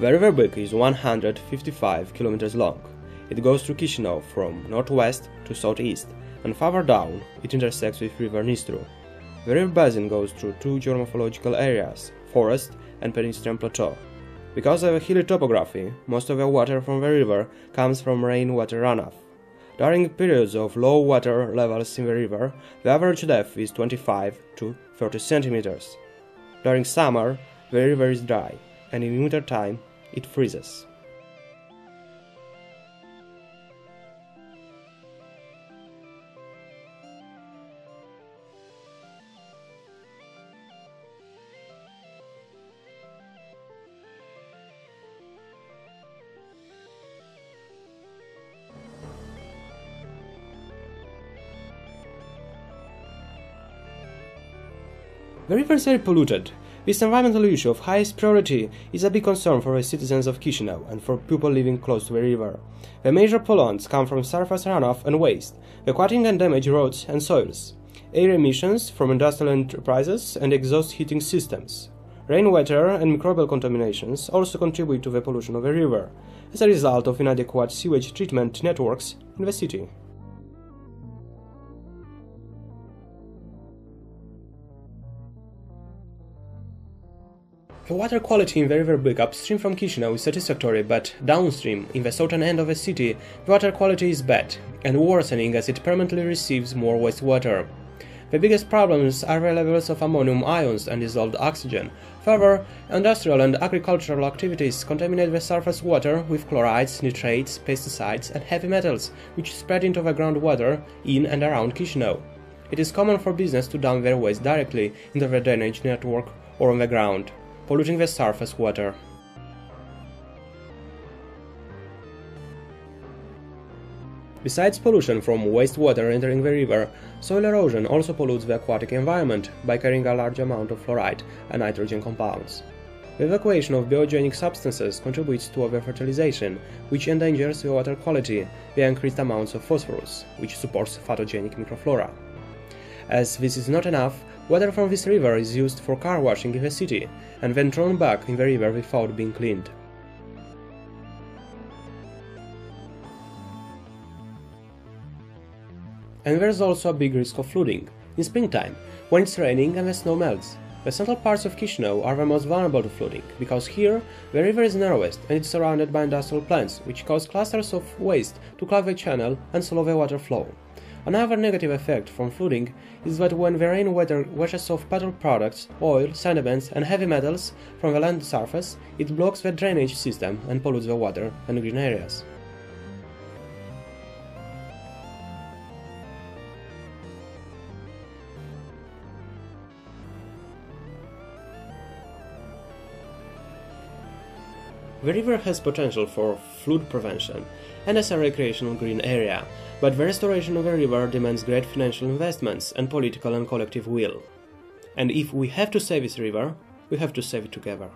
The River Bic is 155 kilometers long. It goes through Chisinau from northwest to southeast, and farther down it intersects with River Nistru. The river basin goes through two geomorphological areas, forest and pedestrian plateau. Because of a hilly topography, most of the water from the river comes from rainwater runoff. During periods of low water levels in the river, the average depth is 25 to 30 centimeters. During summer, the river is dry, and in winter time, it freezes. The river is very polluted. This environmental issue of highest priority is a big concern for the citizens of Chisinau and for people living close to the river. The major pollutants come from surface runoff and waste, aquatic and damage roads and soils, air emissions from industrial enterprises and exhaust heating systems. Rainwater and microbial contaminations also contribute to the pollution of the river, as a result of inadequate sewage treatment networks in the city. The water quality in the River Bic upstream from Chisinau is satisfactory, but downstream, in the southern end of the city, the water quality is bad, and worsening as it permanently receives more wastewater. The biggest problems are the levels of ammonium ions and dissolved oxygen. Further, industrial and agricultural activities contaminate the surface water with chlorides, nitrates, pesticides and heavy metals, which spread into the groundwater in and around Chisinau. It is common for business to dump their waste directly into the drainage network or on the ground, polluting the surface water. Besides pollution from wastewater entering the river, soil erosion also pollutes the aquatic environment by carrying a large amount of fluoride and nitrogen compounds. The evacuation of biogenic substances contributes to over-fertilization, which endangers the water quality via increased amounts of phosphorus, which supports pathogenic microflora. As this is not enough, water from this river is used for car washing in the city, and then thrown back in the river without being cleaned. And there's also a big risk of flooding. In springtime, when it's raining and the snow melts. The central parts of Chisinau are the most vulnerable to flooding, because here the river is narrowest and it's surrounded by industrial plants, which cause clusters of waste to clog the channel and slow the water flow. Another negative effect from flooding is that when the rainwater washes off petrol products, oil, sediments and heavy metals from the land surface, it blocks the drainage system and pollutes the water and green areas. The river has potential for flood prevention and as a recreational green area, but the restoration of the river demands great financial investments and political and collective will. And if we have to save this river, we have to save it together.